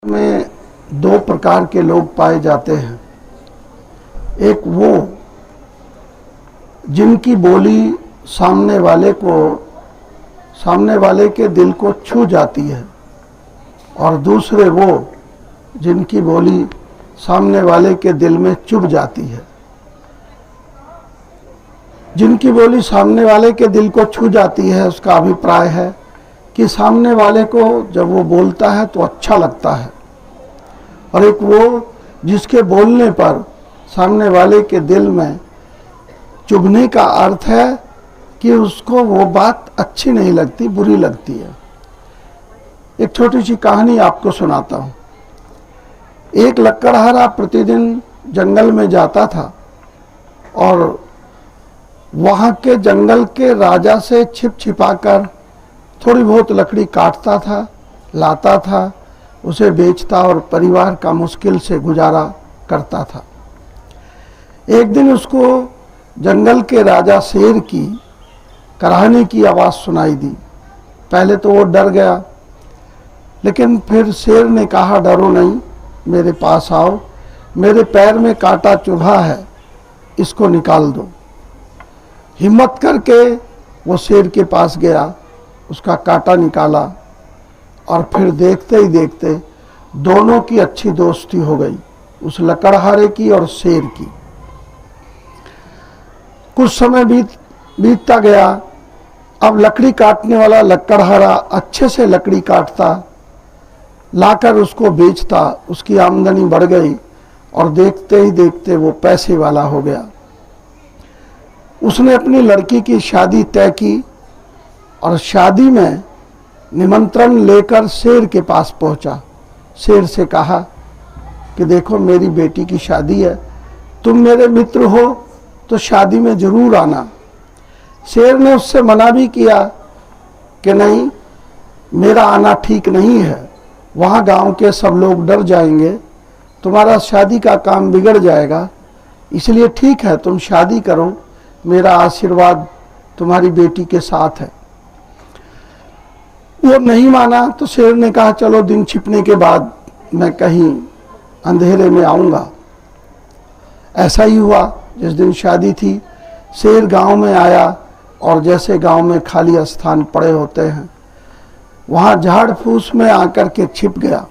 में दो प्रकार के लोग पाए जाते हैं। एक वो जिनकी बोली सामने वाले के दिल को छू जाती है, और दूसरे वो जिनकी बोली सामने वाले के दिल में चुभ जाती है। जिनकी बोली सामने वाले के दिल को छू जाती है, उसका अभिप्राय है कि सामने वाले को जब वो बोलता है तो अच्छा लगता है, और एक वो जिसके बोलने पर सामने वाले के दिल में चुभने का अर्थ है कि उसको वो बात अच्छी नहीं लगती, बुरी लगती है। एक छोटी सी कहानी आपको सुनाता हूँ। एक लकड़हारा प्रतिदिन जंगल में जाता था और वहाँ के जंगल के राजा से छिप छिपाकर थोड़ी बहुत लकड़ी काटता था, लाता था, उसे बेचता और परिवार का मुश्किल से गुजारा करता था। एक दिन उसको जंगल के राजा शेर की कराहने की आवाज़ सुनाई दी। पहले तो वो डर गया, लेकिन फिर शेर ने कहा, डरो नहीं, मेरे पास आओ, मेरे पैर में कांटा चुभा है, इसको निकाल दो। हिम्मत करके वो शेर के पास गया, उसका कांटा निकाला, और फिर देखते ही देखते दोनों की अच्छी दोस्ती हो गई, उस लकड़हारे की और शेर की। कुछ समय बीतता गया। अब लकड़ी काटने वाला लकड़हारा अच्छे से लकड़ी काटता, लाकर उसको बेचता, उसकी आमदनी बढ़ गई और देखते ही देखते वो पैसे वाला हो गया। उसने अपनी लड़की की शादी तय की और शादी में निमंत्रण लेकर शेर के पास पहुंचा। शेर से कहा कि देखो, मेरी बेटी की शादी है, तुम मेरे मित्र हो तो शादी में जरूर आना। शेर ने उससे मना भी किया कि नहीं, मेरा आना ठीक नहीं है, वहाँ गांव के सब लोग डर जाएंगे, तुम्हारा शादी का काम बिगड़ जाएगा, इसलिए ठीक है तुम शादी करो, मेरा आशीर्वाद तुम्हारी बेटी के साथ है। वो नहीं माना तो शेर ने कहा, चलो दिन छिपने के बाद मैं कहीं अंधेरे में आऊँगा। ऐसा ही हुआ। जिस दिन शादी थी, शेर गांव में आया और जैसे गांव में खाली स्थान पड़े होते हैं, वहाँ झाड़ फूस में आकर के छिप गया।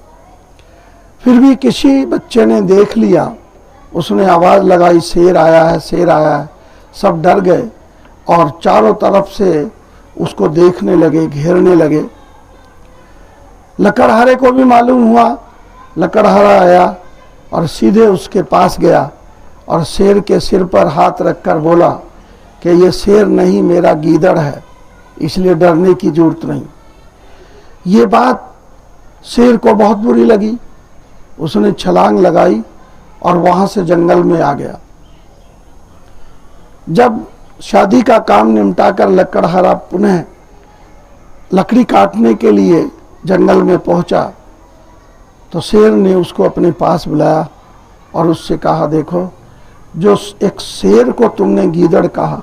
फिर भी किसी बच्चे ने देख लिया, उसने आवाज़ लगाई, शेर आया है, शेर आया है। सब डर गए और चारों तरफ से उसको देखने लगे, घेरने लगे। लकड़हारे को भी मालूम हुआ। लकड़हारा आया और सीधे उसके पास गया और शेर के सिर पर हाथ रखकर बोला कि ये शेर नहीं, मेरा गीदड़ है, इसलिए डरने की जरूरत नहीं। ये बात शेर को बहुत बुरी लगी। उसने छलांग लगाई और वहाँ से जंगल में आ गया। जब शादी का काम निपटाकर लकड़हारा पुनः लकड़ी काटने के लिए जंगल में पहुंचा तो शेर ने उसको अपने पास बुलाया और उससे कहा, देखो, जो एक शेर को तुमने गीदड़ कहा,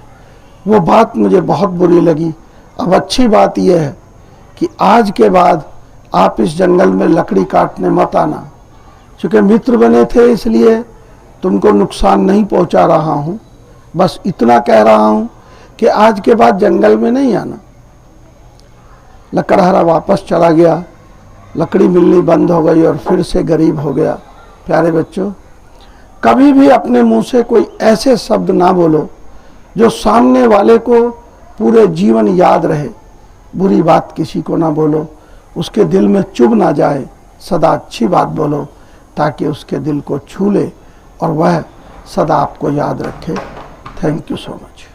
वो बात मुझे बहुत बुरी लगी। अब अच्छी बात यह है कि आज के बाद आप इस जंगल में लकड़ी काटने मत आना। चूँकि मित्र बने थे इसलिए तुमको नुकसान नहीं पहुंचा रहा हूँ, बस इतना कह रहा हूँ कि आज के बाद जंगल में नहीं आना। लकड़हारा वापस चला गया, लकड़ी मिलनी बंद हो गई और फिर से गरीब हो गया। प्यारे बच्चों, कभी भी अपने मुंह से कोई ऐसे शब्द ना बोलो जो सामने वाले को पूरे जीवन याद रहे। बुरी बात किसी को ना बोलो, उसके दिल में चुभ ना जाए। सदा अच्छी बात बोलो ताकि उसके दिल को छू ले और वह सदा आपको याद रखे। Thank you so much.